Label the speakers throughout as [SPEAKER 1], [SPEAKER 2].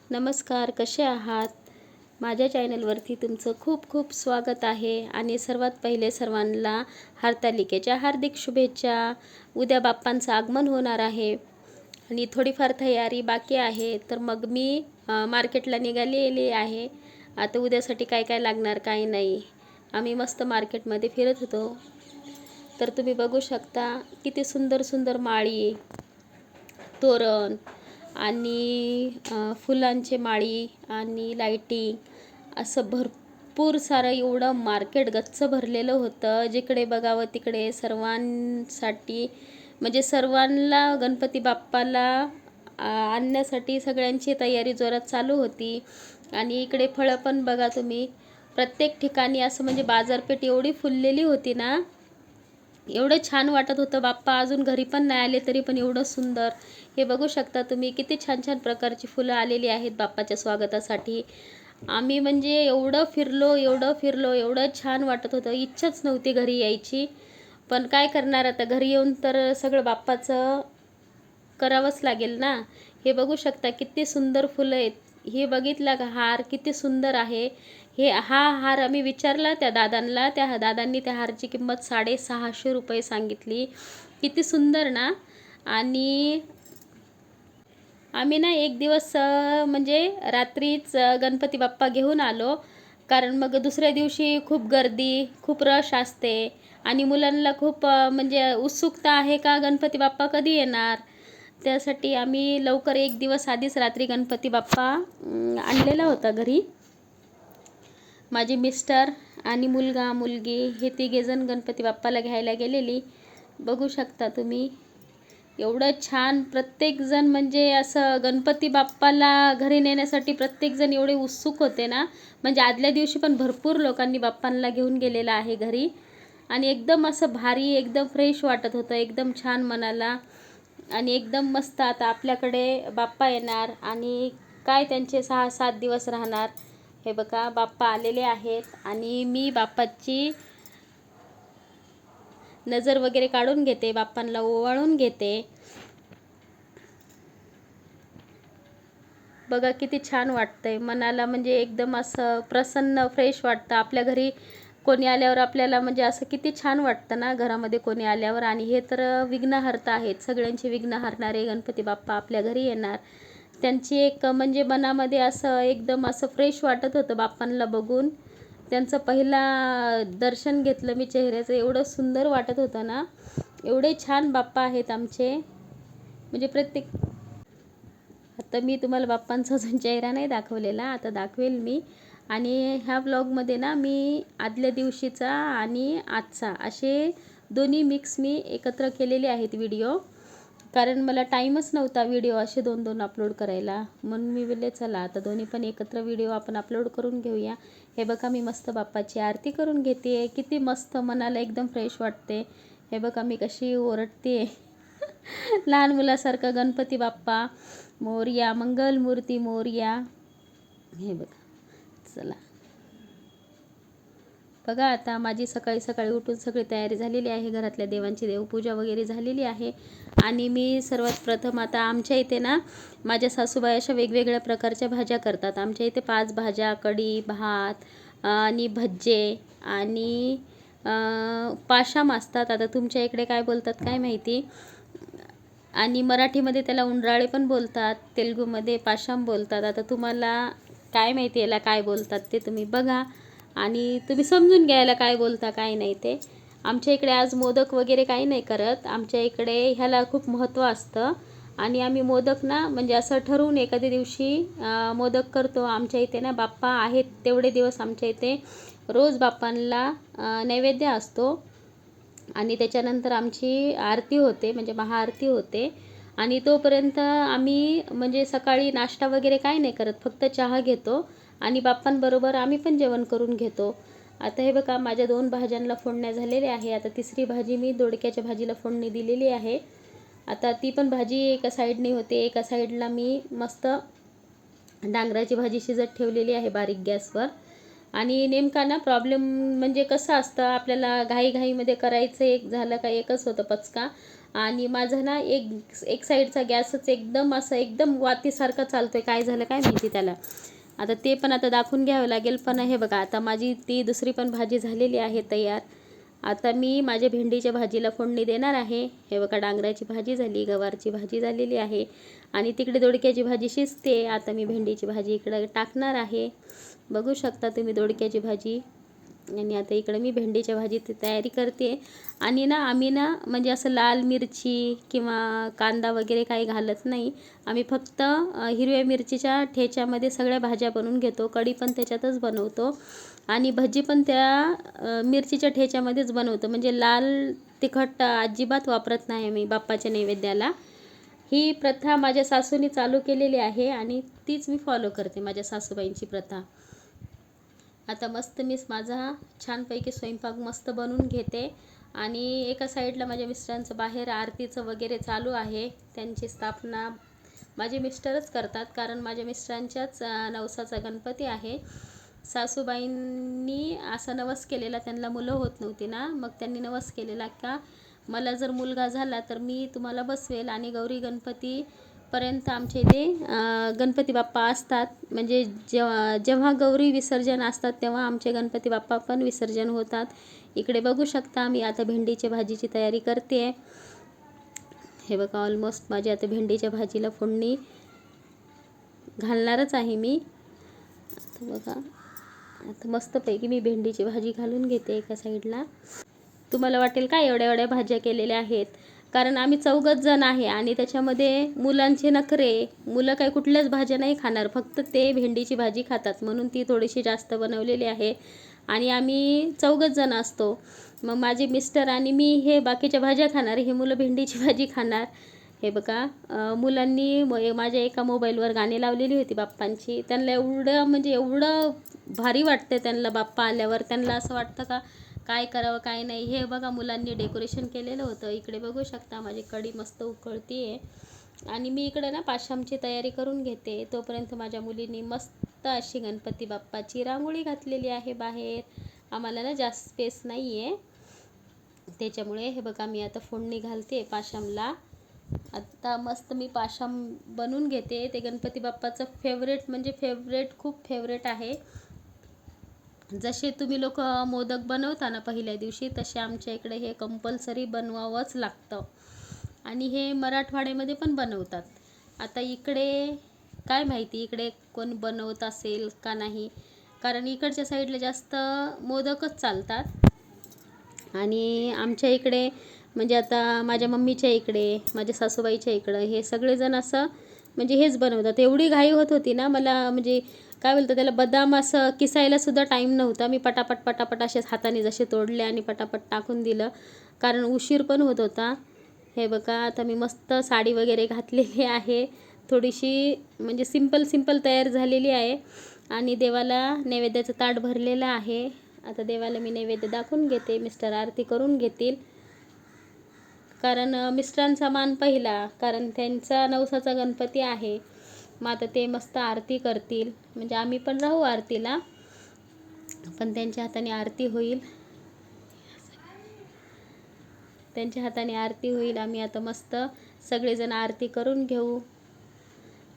[SPEAKER 1] नमस्कार, कसे आहात? माझ्या चॅनलवरती तुमचं खूप खूप स्वागत आहे आणि सर्वात पहिले सर्वांना हरतालिकेच्या हार्दिक शुभेच्छा. उद्या बाप्पांचं आगमन होणार आहे आणि थोडीफार तयारी बाकी आहे. तर मग मी मार्केटला निघालेली आहे. आता उद्यासाठी काय काय लागणार काय नाही, आम्ही मस्त मार्केटमध्ये फिरत होतो. तर तुम्ही बघू शकता किती सुंदर सुंदर माळी, तोरण आणि फुलांचे माळी आणि लाईटिंग असं भरपूर सारं एवढं मार्केट गच्च भरलेलं होतं. जिकडे बघावं तिकडे सर्वांसाठी म्हणजे सर्वांना गणपती बाप्पाला आणण्यासाठी सगळ्यांची तयारी जोरात चालू होती. आणि इकडे फळं पण बघा तुम्ही, प्रत्येक ठिकाणी असं म्हणजे बाजारपेठ एवढी फुललेली होती ना, एवढं छान वाटत होतं. बाप्पा अजून घरी पण नाही आले तरी पण एवढं सुंदर. हे बघू शकता तुम्ही किती छान छान प्रकारची फुलं आलेली आहेत बाप्पाच्या स्वागतासाठी. आम्ही म्हणजे एवढं छान वाटत होतं, इच्छाच नव्हती घरी यायची. पण काय करणार, आता घरी येऊन तर सगळं बाप्पाचं करावंच लागेल ना. हे बघू शकता किती सुंदर फुलं आहेत. हे बघितला का हार किती सुंदर आहे. हा हार आम्ही विचारला त्या दादांना, त्या दादांनी त्या हारची किंमत 650 रुपये सांगितली. किती सुंदर ना. आणि आम्ही ना एक दिवस म्हणजे रात्रीच गणपती बाप्पा घेऊन आलो, कारण मग दुसऱ्या दिवशी खूप गर्दी खूप रश असते आणि मुलांना खूप म्हणजे उत्सुकता आहे का गणपती बाप्पा कधी येणार. त्यासाठी आम्ही लवकर एक दिवस आधीच रात्री गणपती बाप्पा आणलेला होता घरी. माझे मिस्टर आणि मुलगा मुलगी हे तिघेजण गणपती बाप्पाला घ्यायला गेलेली. बघू शकता तुम्ही एवढं छान. प्रत्येकजण म्हणजे असं गणपती बाप्पाला घरी नेण्यासाठी प्रत्येकजण एवढे उत्सुक होते ना. म्हणजे आदल्या दिवशी पण भरपूर लोकांनी बाप्पांना घेऊन गेलेलं आहे घरी. आणि एकदम असं भारी, एकदम फ्रेश वाटत होतं, एकदम छान मनाला. आणि एकदम मस्त. आता आपल्याकडे बाप्पा येणार आणि काय त्यांचे 6-7 दिवस राहणार. हे बघा बाप्पा आलेले आहेत आणि मी बाप्पाची नजर वगैरे काढून घेते, बाप्पांना ओवाळून घेते. बघा किती छान वाटतंय मनाला, म्हणजे एकदम असं प्रसन्न फ्रेश वाटतं. आपल्या घरी कोणी आल्यावर आपल्याला म्हणजे असं किती छान वाटतं ना घरामध्ये कोणी आल्यावर. आणि हे तर विघ्नहर्ता आहेत, सगळ्यांचे विघ्न हरणारे गणपती बाप्पा आपल्या घरी येणार. त्यांची एक म्हणजे मनामध्ये असं एकदम असं फ्रेश वाटत होतं बाप्पांना बघून. त्यांचं पहिला दर्शन घेतलं मी चेहऱ्याचं, एवढं सुंदर वाटत होतं ना. एवढे छान बाप्पा आहेत आमचे, म्हणजे प्रत्येक. आता मी तुम्हाला बाप्पांचा अजून चेहरा नाही दाखवलेला, आता दाखवेल मी. आणि ह्या ब्लॉगमध्ये ना मी आदल्या दिवशीचा आणि आजचा असे दोन्ही मिक्स मी एकत्र केलेले आहेत व्हिडिओ. कारण मला टाईमच नव्हता व्हिडिओ असे 2-2 अपलोड करायला. म्हणून मी बोलले चला आता दोन्ही पण एकत्र व्हिडिओ आपण अपलोड करून घेऊया. हे बघा मी मस्त बाप्पाची आरती करून घेते. किती मस्त मनाला एकदम फ्रेश वाटते. हे बघा मी कशी ओरडते लहान मुलासारखं, गणपती बाप्पा मोरया, मंगलमूर्ती मोरया. हे बघा चला. बघा आता माझी सकाळी सकाळी उठून सगळी तयारी झालेली आहे. घरातल्या देवांची देवपूजा वगैरे झालेली आहे. आणि मी सर्वात प्रथम आता आमच्या इथे ना माझ्या सासूबाई अशा वेगवेगळ्या प्रकारच्या भाज्या करतात. आमच्या इथे 5 भाज्या, कढी, भात आणि भज्जे आणि पाशाम असतात. आता तुमच्या इकडे काय बोलतात काय माहिती. आणि मराठीमध्ये त्याला उंडराळे पण बोलतात, तेलुगूमध्ये पाशाम बोलतात. आता तुम्हाला काय माहिती याला काय बोलतात ते तुम्ही बघा आणि तुम्ही समजून घ्यायला काय बोलता काय नाही ते. आमच्या इकडे आज मोदक वगैरे काही नाही करत. आमच्या इकडे ह्याला खूप महत्त्व असतं आणि आम्ही मोदक ना म्हणजे असं ठरवून एखाद्या दिवशी मोदक करतो. आमच्या इथे ना बाप्पा आहेत तेवढे दिवस आमच्या इथे रोज बाप्पांना नैवेद्य असतो. आणि त्याच्यानंतर आमची आरती होते, म्हणजे महाआरती होते. आणि तोपर्यंत आम्ही म्हणजे सकाळी नाश्ता वगैरे काही नाही करत, फक्त चहा घेतो आणि बाप्पांबरोबर आम्ही पण जेवण करून घेतो. आता हे बघा माझ्या 2 भाज्यांना फोडण्या झालेल्या आहे. आता तिसरी भाजी मी दोडक्याच्या भाजीला फोडणी दिलेली आहे. आता ती पण भाजी एका साईडने होते, एका साईडला मी मस्त डांगराची भाजी शिजत ठेवलेली आहे बारीक गॅसवर. आणि नेमका ना प्रॉब्लेम म्हणजे कसं असतं, आपल्याला घाईघाईमध्ये करायचं एक झालं का एकच होतं पचका. आणि माझं ना एक एक साईडचा गॅसच एकदम असं एकदम वातीसारखा चालतोय, काय झालं काय माहिती त्याला. आता ते पण आता दाखवून घ्यावं लागेल. पण हे बघा, आता माझी ती दुसरी पण भाजी झालेली आहे तयार. आता मी माझ्या भेंडीच्या भाजीला फोडणी देणार आहे. हे बघा, डांगराची भाजी झाली, गवारची भाजी झालेली आहे आणि तिकडे दोडक्याची भाजी शिजते. आता मी भेंडीची भाजी इकडे टाकणार आहे. बघू शकता तुम्ही दोडक्याची भाजी. आणि आता इकडे मी भेंडीच्या भाजीची तयारी करते. आणि ना आम्ही ना म्हणजे असं लाल मिरची किंवा कांदा वगैरे काही घालत नाही. आम्ही फक्त हिरव्या मिरचीच्या ठेच्यामध्ये सगळ्या भाज्या बनवून घेतो. कढी पण त्याच्यातच बनवतो आणि भजी पण त्या मिरचीच्या ठेच्यामध्येच बनवतो. म्हणजे लाल तिखट अजिबात वापरत नाही मी बाप्पाच्या नैवेद्याला. ही प्रथा माझ्या सासूने चालू केलेली आहे आणि तीच मी फॉलो करते, माझ्या सासूबाईंची प्रथा. आता मस्त मी माझा छानपैकी स्वयंपाक मस्त बनवून घेते आणि एका साईडला माझ्या मिस्टरांचं बाहेर आरतीचं वगैरे चालू आहे. त्यांची स्थापना माझे मिस्टरच करतात, कारण माझ्या मिस्टरांच्याच नवसाचा गणपती आहे. सासूबाईंनी असा नवस केलेला, त्यांना मुलं होत नव्हती ना, मग त्यांनी नवस केलेला का मला जर मुलगा झाला तर मी तुम्हाला बसवेल. आणि गौरी गणपतीपर्यंत आमच्या इथे गणपती बाप्पा असतात. म्हणजे जेव्हा गौरी विसर्जन असतात तेव्हा आमचे गणपती बाप्पा पण विसर्जन होतात. इकडे बघू शकता मी आता भेंडीच्या भाजीची तयारी करते. हे बघा, ऑलमोस्ट माझी आता भेंडीच्या भाजीला फोडणी घालणारच आहे मी. आता बघा, आता मस्तपैकी मी भेंडीची भाजी घालून घेते एका साईडला. तुम्हाला वाटेल काय एवढ्या एवढ्या भाज्या केलेल्या आहेत, कारण आम्ही 4 जण आहे आणि त्याच्यामध्ये मुलांचे नखरे, मुलं काही कुठल्याच भाज्या नाही खाणार, फक्त ते भेंडीची भाजी खातात, म्हणून ती थोडीशी जास्त बनवलेली आहे. आणि आम्ही 4 जण असतो. मग माझे मिस्टर आणि मी हे बाकीच्या भाज्या खाणार, हे मुलं भेंडीची भाजी खाणार. हे बघा, मुलांनी माझ्या एका मोबाईलवर गाणी लावलेली होती बाप्पांची. त्यांना एवढं म्हणजे एवढं भारी वाटतं त्यांना बाप्पा आल्यावर. त्यांना असं वाटतं का काय करावं काय नाही. हे बघा, मुलांनी डेकोरेशन केलेलं होतं. इकडे बघू शकता माझी कढी मस्त उकळती आहे आणि मी इकडे ना पाशामची तयारी करून घेते. तोपर्यंत माझ्या मुलींनी मस्त अशी गणपती बाप्पाची रांगोळी घातलेली आहे बाहेर. आम्हाला ना जास्त स्पेस नाही आहे, त्याच्यामुळे हे बघा मी आता फोडणी घालते पाशामला. आता मस्त मी पाशाम बनवून घेते. ते गणपती बाप्पाचं फेवरेट म्हणजे फेवरेट, खूप फेवरेट आहे. जसे तुम्ही लोक मोदक बनवता ना पहिल्या दिवशी, तसे आमच्या इकडे हे कंपल्सरी बनवावंच लागतं आणि हे मराठवाड्यामध्ये पण बनवतात. आता इकडे काय माहिती इकडे कोण बनवत असेल का नाही, कारण इकडच्या साईडला जास्त मोदकच चालतात. आणि आमच्या इकडे म्हणजे आता माझ्या मम्मीच्या इकडे, माझ्या सासूबाईच्या इकडं हे सगळेजण असं म्हणजे हेच बनवतात. एवढी घाई होत होती ना मला, म्हणजे काय बोलतं त्याला, बदाम असं किसायला सुद्धा टाईम नव्हता. मी पटापट पटापट असेच हाताने जसे तोडले आणि पटापट टाकून दिलं, कारण उशीर पण होत होता. हे बघा, आता मी मस्त साडी वगैरे घातलेली आहे, थोडीशी म्हणजे सिंपल तयार झालेली आहे आणि देवाला नैवेद्याचं ताट भरलेलं आहे. आता देवाला मी नैवेद्य दाखवून घेते. मिस्टर आरती करून घेतील, कारण मिस्टरांचा मान पहिला, कारण त्यांचा नवसाचा गणपती आहे. मग आता ते मस्त आरती करतील, म्हणजे आम्ही पण राहू आरतीला, पण त्यांच्या हाताने आरती होईल. त्यांच्या हाताने आरती होईल. आम्ही आता मस्त सगळेजण आरती करून घेऊ.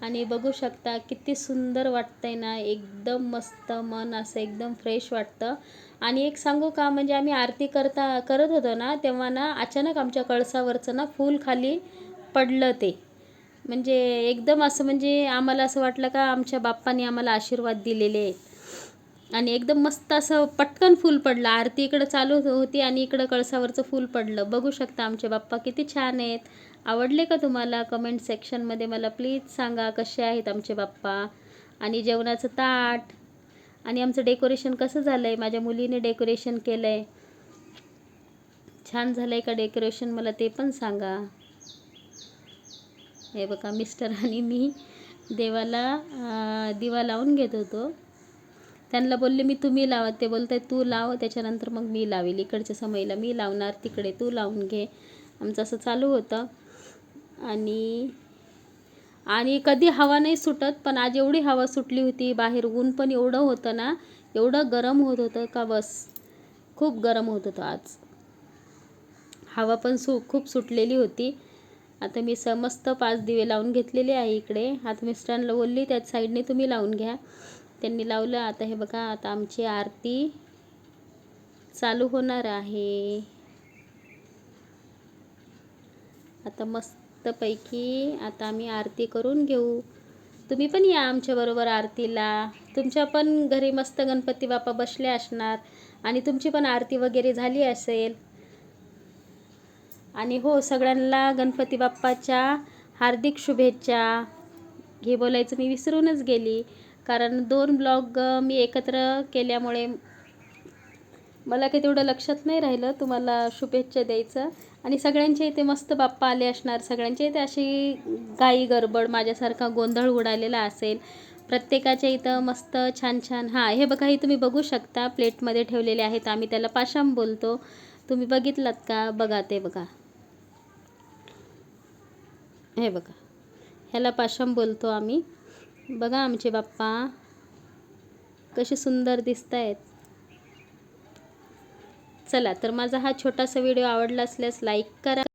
[SPEAKER 1] आणि बघू शकता किती सुंदर वाटतंय ना, एकदम मस्त, मन असं एकदम फ्रेश वाटतं. आणि एक सांगू का, म्हणजे आम्ही आरती करत होतो ना, तेव्हा ना अचानक आमच्या कळसावरचं ना फूल खाली पडलं. ते म्हणजे एकदम असं म्हणजे आम्हाला असं वाटलं का आमच्या बाप्पाने आम्हाला आशीर्वाद दिलेले आहेत. आणि एकदम मस्त असं पटकन फूल पडलं. आरती इकडं चालू होती आणि इकडं कळसावरचं फूल पडलं. बघू शकता आमचे बाप्पा किती छान आहेत. आवडले का तुम्हाला? कमेंट सेक्शनमध्ये मला प्लीज सांगा कसे आहेत आमचे बाप्पा. आणि जेवणाचं ताट आणि आमचं डेकोरेशन कसं झालं आहे. माझ्या मुलीने डेकोरेशन केलं आहे, छान झालं आहे का डेकोरेशन, मला ते पण सांगा. हे बघा, मिस्टर आणि मी देवाला दिवा लावून घेत होतो. त्यांना बोलले मी तुम्ही लावा, ते बोलत आहे तू लाव, त्याच्यानंतर मग मी लावेल. इकडच्या समईला मी लावणार, तिकडे तू लावून घे. आमचं असं चालू होतं. आणि कधी हवा नाही सुटत, पण आज एवढी हवा सुटली होती. बाहेर ऊन पण एवढं होतं ना, एवढं गरम होत होतं का बस, खूप गरम होत होतं आज. हवा पण खूप सुटलेली होती. आता मी मस्त 5 दिवे लावून घेतलेले आहे इकडे. आता मिस्टरांना बोलली त्याच साईडने तुम्ही लावून घ्या. त्यांनी लावलं. आता हे बघा, आता आमची आरती चालू होणार आहे. आता मस्तपैकी आता आम्ही आरती करून घेऊ. तुम्ही पण या आमच्याबरोबर आरतीला. तुमच्या पण घरी मस्त गणपती बाप्पा बसले असणार आणि तुमची पण आरती वगैरे झाली असेल. आणि हो, सगळ्यांना गणपती बाप्पाच्या हार्दिक शुभेच्छा. हे बोलायचं मी विसरूनच गेली, कारण 2 ब्लॉग मी एकत्र केल्यामुळे मला काही तेवढं लक्षात नाही राहिलं तुम्हाला शुभेच्छा द्यायचं. आणि सगळ्यांच्या इथे मस्त बाप्पा आले असणार. सगळ्यांच्या इथे अशी घाई गडबड माझ्यासारखा गोंधळ उडालेला असेल. प्रत्येकाच्या इथं मस्त छान छान. हां, हे बघा, हे तुम्ही बघू शकता प्लेटमध्ये ठेवलेले आहेत. आम्ही त्याला पाशाम बोलतो. तुम्ही बघितलात का? बघा, ते बघा, हे बघा, ह्याला पाशाम बोलतो आम्ही. बघा आमचे बाप्पा कसे सुंदर दिसत आहेत. चला, तर माझा हा छोटासा व्हिडिओ आवडला असल्यास लाईक करा.